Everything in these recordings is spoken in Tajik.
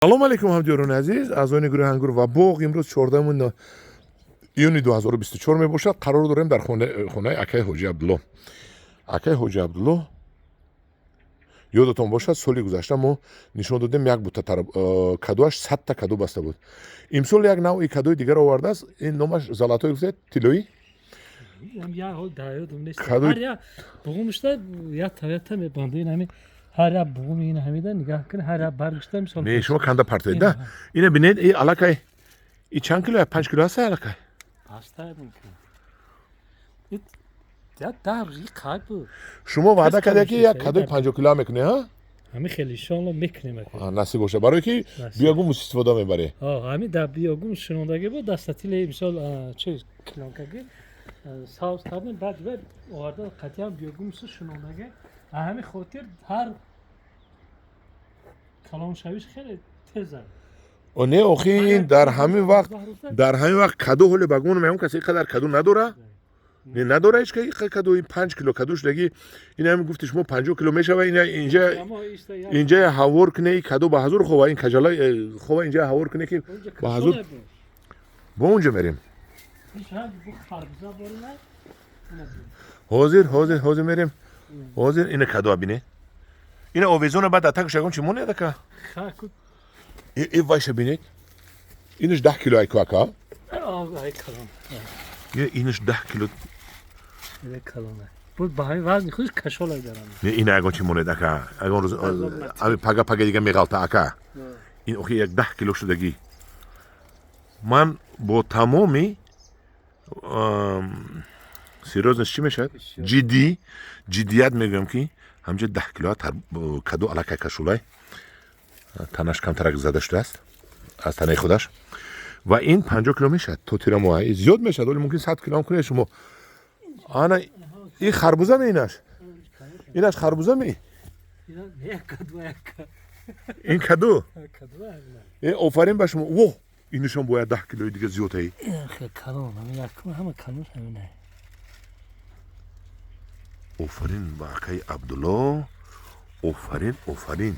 سلام علیکم همجوران عزیز اعضایان گروه انگور و باغ امروز 14 ایونی 2024 می باشد. قرار داریم در خانه اکای حاجی عبدالله. اکای حاجی عبدالله یادتون باشد سالی گذشته ما نشون دادیم یک بوته کادوش 100 تا کادو بسته بود. امسال یک نوع کادوی دیگر آورده است. این نامش زلاتای گفته طلایی. Ya hol dayıyordum neyse. Kadı- Her ya bulmuşlar ya tavata mı bandıyın hani her ya bugün yine hamiden nikah kın her ya barıştım sol. نه شما کنده پرتوید ده اینه بینید این علاقه این چند کیلو 5 کیلو هست علاقه Hastaydım ki. Ya daha iyi kaybı. شما وعده Kaç کرده که kalmış یک işte, کادوی evet. 5 کیلو میکنه ها Hami خیلی شانلا میکنیم. نصیب باشه برای که نصیب. بیاگو استفاده میبره. Hami da biyogum şunundaki bu dastatile misal şey kilonkaki saus tabi bad ve orada katiyen biyogum şunundaki hami khotir her kalon şaviş خیلی تزه. و نه آخی این در همین وقت کادو هول بگون میام کسی قدر کادو نداره نه نداره هیچ که کادو این 5 کیلو کادوش دیگه این هم گفتش ما 50 کیلو میشه و اینجا هاور کنه کادو به حضور خوبه این کجلا خوبه اینجا هاور کنه که به حضور با اونجا میریم حاضر میریم حاضر این کادو ببینه این اویزون بعد اتاکش اگون چی مونه دکا این وایشه بینید اینش 10 کیلو ایکاکا اینش 10 کیلو Bu bahay var mı? Hiç kaşol eder ama. این اگون چی مونه دکا اگون روز امی پگا دیگه میغلطه اکا این اوخی یک 10 کیلو شدگی من با تمامی سیروزنش چی میشد جدیت میگم که همجا 10 کیلو کادو علاقه کشولای تنش کمتر زده شده است از تنه خودش و این 50 کیلو میشد تو تیرامو زیاد میشد ولی ممکن 100 کیلو هم کنه شما آنا این خربوزه می اینش خربوزه می این کادو این آفرین به شما اوه اینشون باید 10 کیلو دیگه زیاد هی خیلی کلون همه کلون همینه آفرین با اکای عبدالله آفرین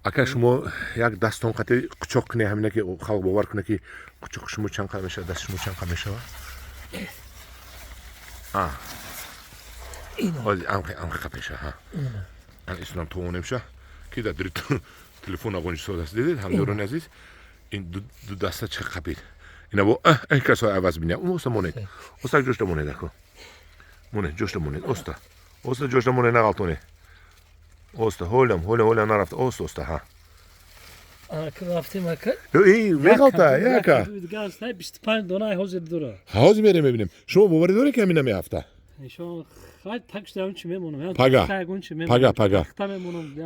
اکا شما یک دستان قطعی قچاق کنه همینه که خلق باور کنه که قچاق شما چند قد میشه دست شما چند قد میشه ام قپشه ها اسلام تو نمیشه که در تلفن اگونش سود است دیدید هم دوران عزیز این دو دسته چه قبید اینا با این کسا عوض بینه اون اوستا مونید اوستا جوشتا مونید اکو مونید جوشتا مونید اوستا جوشتا مونید نغلطونه اوستا هولم نرفت اوستا ها رفتیم اکا این میغلطه یکا گاز نه 25 دونه حاضر داره حاضر میریم ببینیم شما باوری داره که همین نمیافته شو خواهد تکش دارم چی میمونم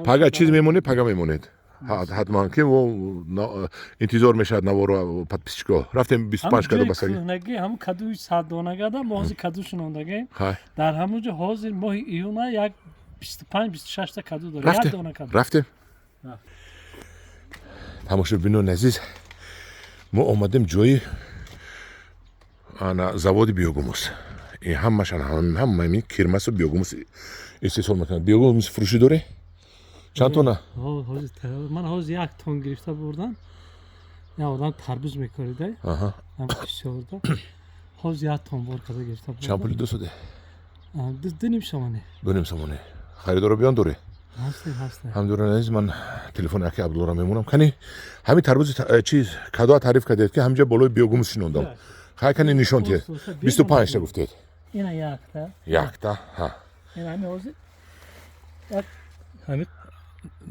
پگا چیز میمونه پگا میمونید حتما که و انتظار میشد نوارو подписчиков رفتیم 25 کادو بسازیم نگی هم کادوی 100 دونه گردم موزی کادوشون اوندگی در همونجا حاضر ماه ایونا یک 25 26 تا کادو داره یک دونه کادو رفتیم تماشا بینون عزیز ما اومدیم جوی انا завод بیوگوموس این همشان همه می کرمس بیوگوموس استفاده میکنن بیوگوموس فروشی داره چند تونه من حاضر یک تن گرفته بردم یا آدم تربوز میکارید هم کشته بردم حاضر یک تن بار کده گرفته بردم چند پولی 200 دو نیم سامانه خریدارو بیان دوره هسته هم دوران عزیز من تلفن اکی عبدالله را میمونم کنی همین تربوز چیز کادو تعریف کردید که همینجا بالای بیوگوموس شنوندم خیلی کنی نشون تید 25 تا گفتید اینا یک تا ها اینا همین حاضر همین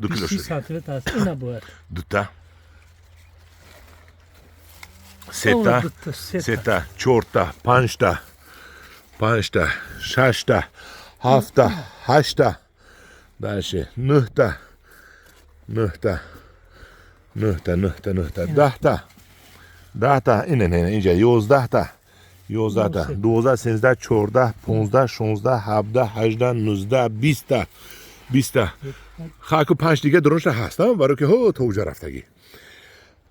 2 کیلو 20 شد سانتیمتر است اینا باید دو تا سه تا 4 تا 5 تا 6 تا 7 تا 8 تا داشه 9 تا 10 تا اینجا 11 تا 12 13 14 15 16 17 18 19 20 تا خاکو 5 دیگه درشت هستم برای که ها تو اونجا رفتگی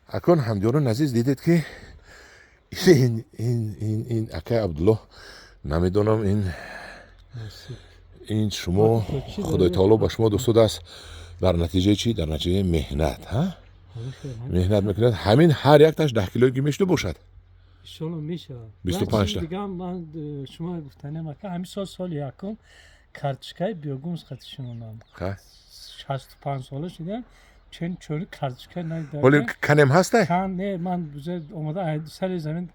اکن همدیاران عزیز دیدید که این اکای عبدالله نمیدونم این شما خدای تعالی با شما دوست است дар натиҷаи чӣ? Дар натиҷаи меҳнат. Ҳамин меҳнат мекунад. Ҳамин ҳар якташ 10 килои гимишту бошад. иншалло мешавад. 25 та. Дигам ман шумо гуфтанем ака ҳамин соли якум карточкаи биогумус хати шинонам. Ха? 65 сола шудам. Чен чори карточка найдам. Оли канем ҳастай? Кан не ман буза омада сари замин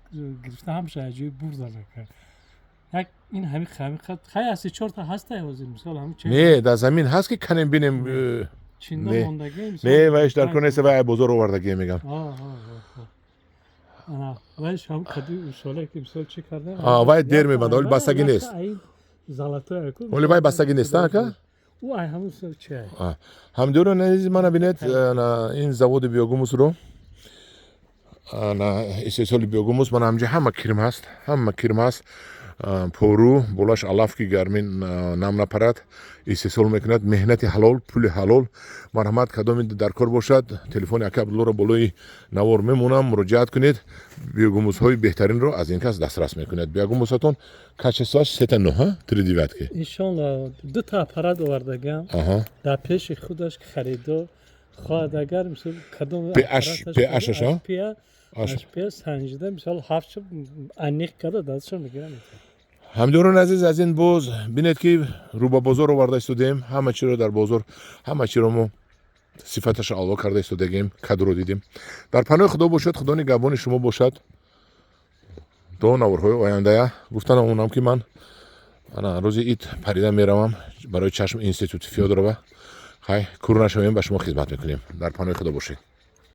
гирифта ҳамша аҷои бурдам ака. Як ин ҳамин хат хай аси 4 та ҳастай ҳозир мисол ҳамин чен. Не, дар замин ҳаст ки канем бинем. Чинда не. мондаги мисол. Не, вайш дар конеса вай бозор овардаги мегам. Ана вайш ҳам кади сола ки мисол чӣ карда? Вай дер мебанда, оли бастагӣ нест. Золотой аку. Оли вай бастагӣ нест, ака? У ай ҳамин сол чи ай. ҳамдиёрон азиз мана бинед ин заводи биогумусро истеҳсоли биогумус мана ҳамҷа ҳама кирм ҳаст. Пору болаш алаф ки гармин нам напарад истеҳсол мекунад. Меҳнати ҳалол, пули ҳалол. Марҳамат кадоми дар кор бошад, телефони ака Абдуллоро болои навор мемонам, муроҷиат кунед. Биогумусҳои беҳтаринро аз ин кас дастрас мекунед. Биогумусатон качесоаш 3 39 иншалло 2 та аппарат овардагам. Дар пеши худаш харидор хоҳад агар мисол кадом PH санҷида мисол 7 аниқ када дастшон мегирам. ҳамдиёрон азиз аз ин боз бинед ки рӯ ба бозор оварда истодем. Ҳама чиро дар бозор ҳама чиро мо сифаташа аъло карда истодагем, кадро дидем. Дар паноҳи худо бошад, худо нигоҳбони шумо бошад. До наворҳои ояндая гуфтанам онам ки ман ана рӯзи ид парида меравам барои чашм институти Фёдорова. Хай кур нашавем ба шумо хизмат мекунем. Дар паноҳи худо бошед.